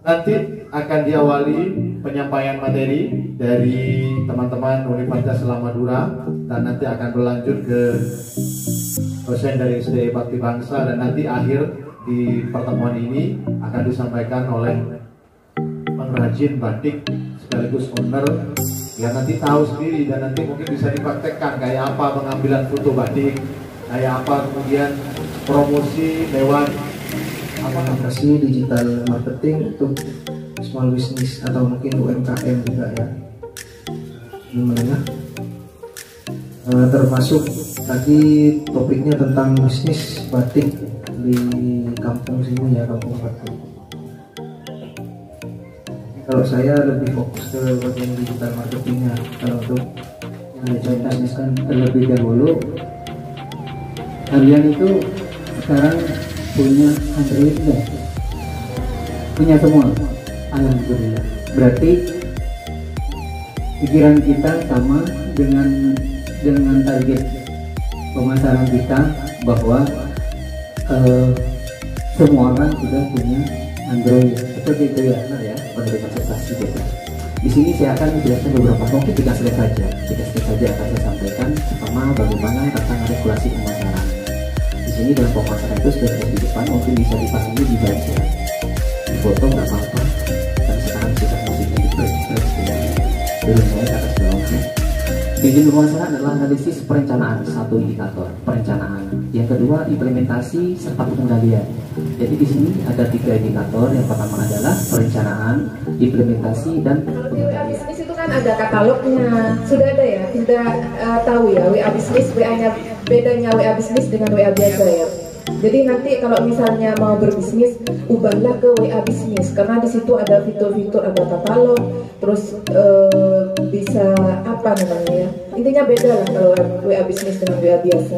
Nanti akan diawali penyampaian materi dari teman-teman Universitas Islam Madura dan nanti akan berlanjut ke dosen dari SD Bakti Bangsa, dan nanti akhir di pertemuan ini akan disampaikan oleh pengrajin batik sekaligus owner yang nanti tahu sendiri dan nanti mungkin bisa dipraktekkan kayak apa pengambilan foto batik, kayak apa kemudian promosi lewat aplikasi digital marketing untuk small business atau mungkin UMKM juga ya, gimana termasuk tadi topiknya tentang bisnis batik di kampung sini ya, kampung batik. Kalau saya lebih fokus ke bagian digital marketingnya. Kalau untuk yang saya bisniskan terlebih dahulu, kalian itu sekarang punya Android ya? Punya semua? Alhamdulillah. Berarti pikiran kita sama dengan target pemasaran kita bahwa semua orang sudah punya Android. Seperti itu ya, benar ya, menerima prestasi kita. Di sini saya akan menjelaskan beberapa topik tiga slide saja akan saya sampaikan. Pertama, bagaimana tentang regulasi pemasaran. Di sini dalam pemasaran itu sudah di depan, mungkin bisa dipahami, dibaca, di foto nggak apa-apa. Dan sekarang kita musiknya di press turun naik ke atas bawah. Tujuan pemasaran adalah analisis perencanaan, satu indikator perencanaan. Yang kedua, implementasi serta pengendalian. Jadi di sini ada tiga indikator. Yang pertama adalah perencanaan, implementasi, dan pengendalian. Bisnis itu kan ada katalognya, sudah ada ya. Kita tahu ya WA bisnis, WA-nya bedanya WA bisnis dengan WA biasa ya. Jadi nanti kalau misalnya mau berbisnis, ubahlah ke WA bisnis karena di situ ada fitur-fitur, ada katalog, terus bisa apa namanya ya. Intinya beda lah kalau WA bisnis dengan WA biasa.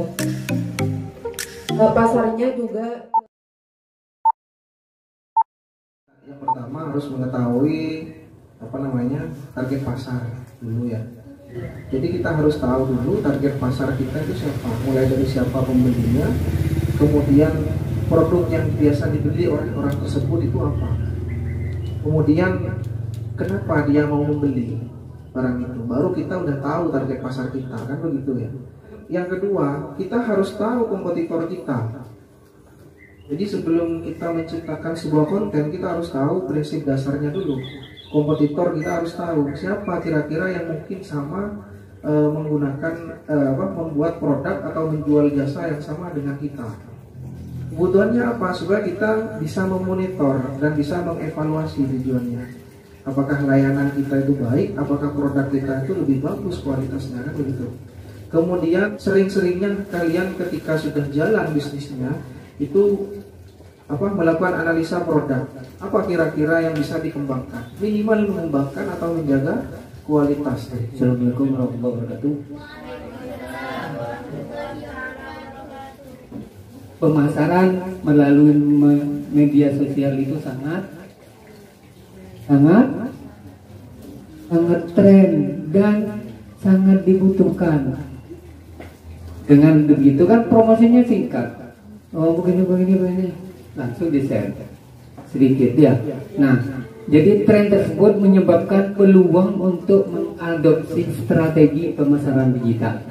Pasarnya juga. Yang pertama harus mengetahui target pasar dulu ya. Jadi kita harus tahu dulu target pasar kita itu siapa, mulai dari siapa pembelinya, kemudian produk yang biasa dibeli oleh orang tersebut itu apa, kemudian kenapa dia mau membeli barang itu, baru kita udah tahu target pasar kita, kan begitu ya. Yang kedua, kita harus tahu kompetitor kita. Jadi sebelum kita menciptakan sebuah konten, kita harus tahu prinsip dasarnya dulu. Kompetitor kita harus tahu siapa kira-kira yang mungkin sama membuat produk atau menjual jasa yang sama dengan kita. Kebutuhannya apa? Supaya kita bisa memonitor dan bisa mengevaluasi tujuannya. Apakah layanan kita itu baik? Apakah produk kita itu lebih bagus kualitasnya, kan begitu. Kemudian sering-seringnya kalian ketika sudah jalan bisnisnya itu melakukan analisa produk. Apa kira-kira yang bisa dikembangkan? Minimal mengembangkan atau menjaga kualitas. Assalamualaikum warahmatullahi wabarakatuh. Pemasaran melalui media sosial itu sangat tren dan sangat dibutuhkan. Dengan begitu kan promosinya singkat. Oh begini, langsung di-share sedikit ya. Nah, jadi tren tersebut menyebabkan peluang untuk mengadopsi strategi pemasaran digital.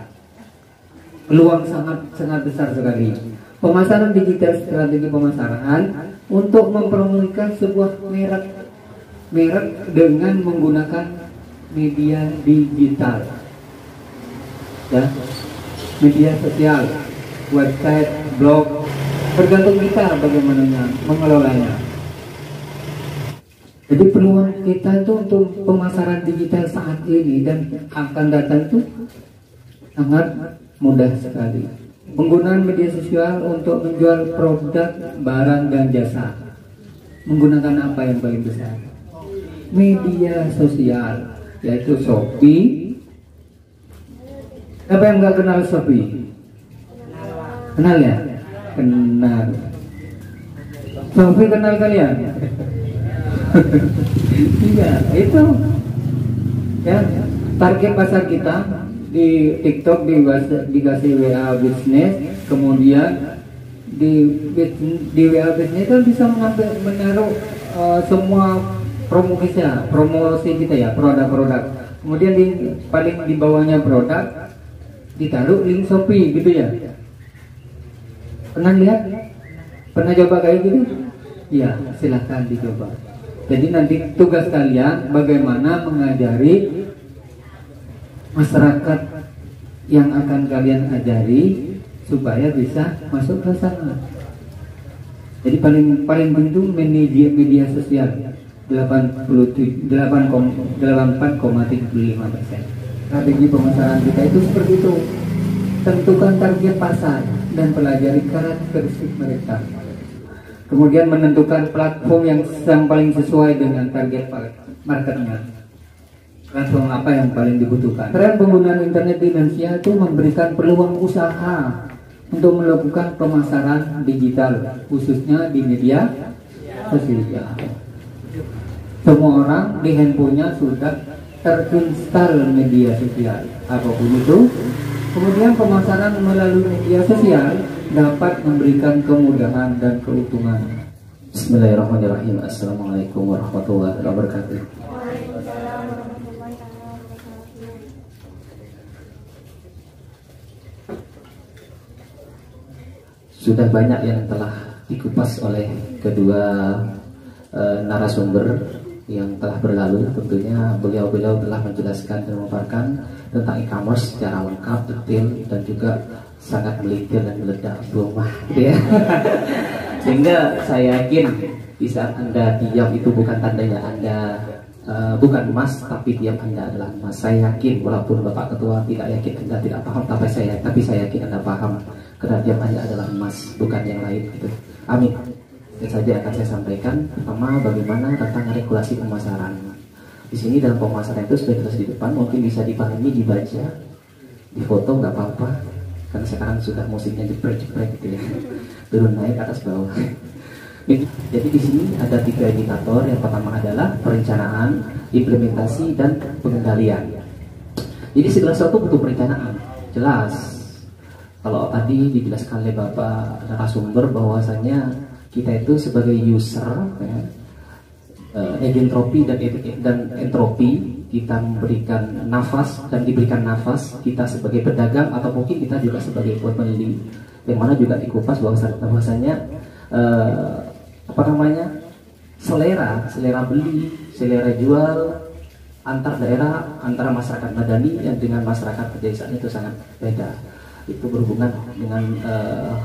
Peluang sangat besar sekali. Pemasaran digital, strategi pemasaran untuk mempromosikan sebuah merek dengan menggunakan media digital, ya, media sosial, website, blog, tergantung kita bagaimana mengelolanya. Jadi peluang kita itu untuk pemasaran digital saat ini dan akan datang itu sangat mudah sekali. Penggunaan media sosial untuk menjual produk, barang, dan jasa. Menggunakan apa yang paling besar? Media sosial, yaitu Shopee. Siapa yang nggak kenal Shopee? Kenal ya? Kenal. Shopee kenal kalian? Iya, itu ya target pasar kita di TikTok dikasih WA bisnis, kemudian di WA Business itu bisa menaruh semua promosi kita ya, produk-produk. Kemudian paling di bawahnya produk ditaruh link Shopee gitu ya. Pernah lihat? Pernah coba kayak gitu? Iya, silahkan dicoba. Jadi nanti tugas kalian bagaimana mengajari masyarakat yang akan kalian ajari supaya bisa masuk ke sana. Jadi paling penting media sosial 84,75%. Strategi pemasaran kita itu seperti itu. Tentukan target pasar dan pelajari karakteristik mereka. Kemudian menentukan platform yang paling sesuai dengan target marketnya. Platform apa yang paling dibutuhkan. Tren penggunaan internet di Indonesia itu memberikan peluang usaha untuk melakukan pemasaran digital, khususnya di media sosial. Semua orang di handphonenya sudah terinstal media sosial, apapun itu. Kemudian pemasaran melalui media sosial dapat memberikan kemudahan dan keuntungan. Bismillahirrahmanirrahim. Assalamualaikum warahmatullahi wabarakatuh. Sudah banyak yang telah dikupas oleh kedua narasumber yang telah berlalu. Tentunya beliau telah menjelaskan dan memaparkan tentang e-commerce secara lengkap, detail, dan juga sangat melipir dan meledak rumah, gitu ya. Sehingga saya yakin di saat Anda diam itu bukan tandanya Anda bukan emas, tapi diam Anda adalah emas. Saya yakin walaupun Bapak Ketua tidak yakin Anda tidak paham, tapi saya yakin Anda paham karena diam Anda adalah emas, bukan yang lain, gitu. Amin. Itu saja akan saya sampaikan. Pertama, bagaimana tentang regulasi pemasaran. Di sini dalam pemasaran itu sudah terus di depan, mungkin bisa dipahami, dibaca, difoto nggak apa-apa, karena sekarang sudah musimnya jeprek-jeprek gitu ya, turun naik atas bawah. Jadi di sini ada 3 indikator. Yang pertama adalah perencanaan, implementasi, dan pengendalian. Jadi segala sesuatu butuh perencanaan, jelas. Kalau tadi dijelaskan oleh Bapak narasumber bahwasanya kita itu sebagai user, ya, egentropi dan entropi, kita memberikan nafas dan diberikan nafas, kita sebagai pedagang atau mungkin kita juga sebagai pembeli, yang mana juga dikupas bahwasanya selera beli, selera jual antar daerah, antara masyarakat madani yang dengan masyarakat pedesaan itu sangat beda. Itu berhubungan dengan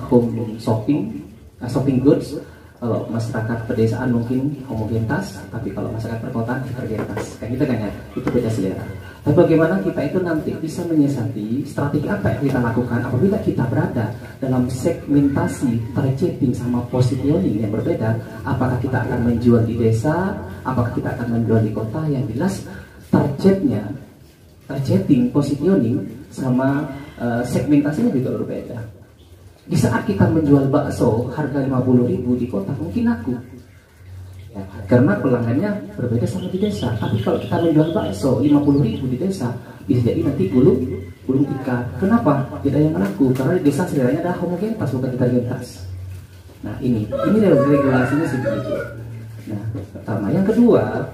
home shopping goods. Kalau masyarakat pedesaan mungkin homogenitas, tapi kalau masyarakat perkotaan heterogenetas, kayak gitu kan ya, itu beda selera. Tapi bagaimana kita itu nanti bisa menyiasati strategi apa yang kita lakukan apabila kita berada dalam segmentasi targeting sama positioning yang berbeda. Apakah kita akan menjual di desa, apakah kita akan menjual di kota? Yang jelas targeting, positioning sama segmentasinya juga berbeda. Di saat kita menjual bakso harga 50.000 di kota, mungkin aku ya, karena pelanggannya berbeda sama di desa. Tapi kalau kita menjual bakso 50.000 di desa, bisa jadi nanti gulung ikan. Kenapa? Tidak yang laku, karena di desa seleranya adalah homogenitas, bukan heterogenetas. Nah ini regulasinya seperti itu. Nah pertama, yang kedua,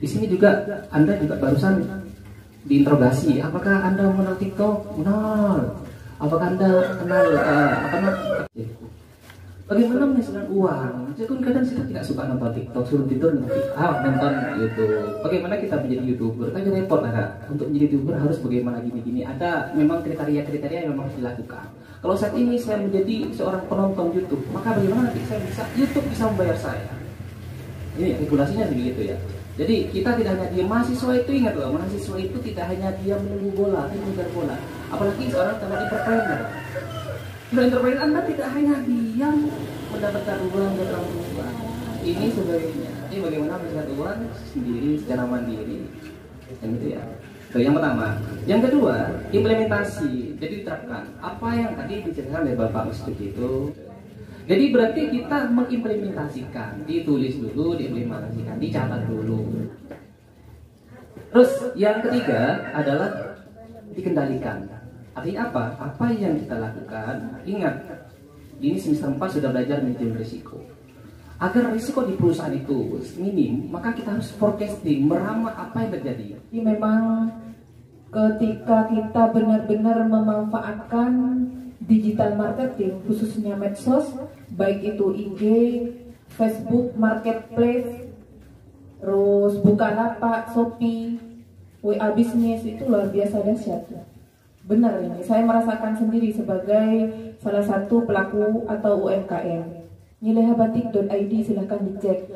di sini juga Anda juga barusan diinterogasi, apakah Anda mengenal TikTok? Mengenal. Apakah Anda kenal bagaimana menghasilkan uang? Jadi kadang kita tidak suka nonton TikTok, suruh tidur nonton YouTube. Bagaimana kita menjadi YouTuber? Kan repot lah. Untuk menjadi YouTuber harus bagaimana gini-gini. Ada memang kriteria yang memang harus dilakukan. Kalau saat ini saya menjadi seorang penonton YouTube, maka bagaimana nanti YouTube bisa membayar saya? Ini regulasinya begitu ya. Jadi kita tidak hanya dia mahasiswa itu, ingat loh, mahasiswa itu tidak hanya dia menunggu bola, dia mengejar bola. Apalagi seorang calon entrepreneur. Entrepreneur Anda tidak hanya diam mendapatkan uang dan uang. Ini sebagainya. Ini bagaimana mendapatkan uang sendiri secara mandiri. Yang itu ya. Itu yang pertama. Yang kedua, implementasi. Jadi diterapkan apa yang tadi dijelaskan oleh Bapak Ustadz itu. Jadi berarti kita mengimplementasikan, ditulis dulu, diimplementasikan, dicatat dulu. Terus yang ketiga adalah dikendalikan. Artinya apa? Apa yang kita lakukan, ingat, Ini semester 4 sudah belajar manajemen risiko. Agar risiko di perusahaan itu minim, maka kita harus forecasting, meramal apa yang terjadi. Jadi memang ketika kita benar-benar memanfaatkan digital marketing, khususnya medsos, baik itu IG, Facebook, Marketplace, terus Bukalapak, Shopee, WA Bisnis, itu luar biasa dahsyat. Benar ini, saya merasakan sendiri sebagai salah satu pelaku atau UMKM. Nilaihabatik.id silahkan dicek.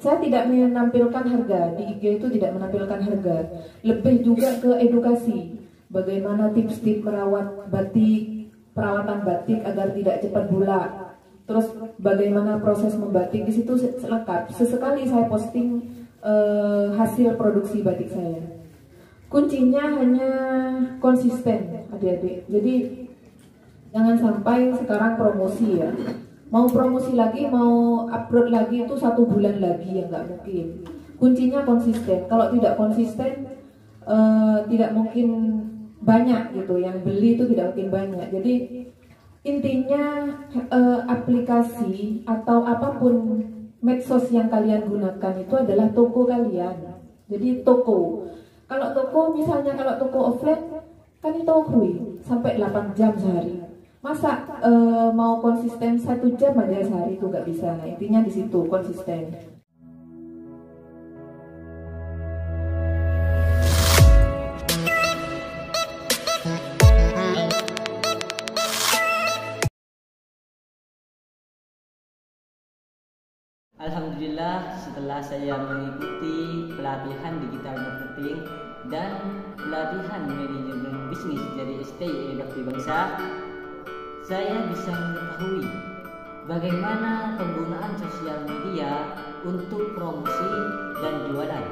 Saya tidak menampilkan harga di IG, itu tidak menampilkan harga, lebih juga ke edukasi. Bagaimana tips-tips merawat batik, perawatan batik agar tidak cepat bulat. Terus bagaimana proses membatik, di situ lengkap. Sesekali saya posting hasil produksi batik saya. Kuncinya hanya konsisten, adik-adik. Jadi jangan sampai sekarang promosi ya. Mau promosi lagi, mau upload lagi itu 1 bulan lagi, ya nggak mungkin. Kuncinya konsisten. Kalau tidak konsisten, tidak mungkin banyak gitu. Yang beli itu tidak mungkin banyak. Jadi intinya aplikasi atau apapun medsos yang kalian gunakan itu adalah toko kalian. Jadi toko. Kalau toko misalnya, kalau toko offline kan itu sampai 8 jam sehari. Masa mau konsisten 1 jam aja sehari itu nggak bisa. Nah, intinya di situ konsisten. Alhamdulillah, setelah saya mengikuti pelatihan digital marketing dan pelatihan manajemen bisnis dari STI Bakti Bangsa, saya bisa mengetahui bagaimana penggunaan sosial media untuk promosi dan jualan.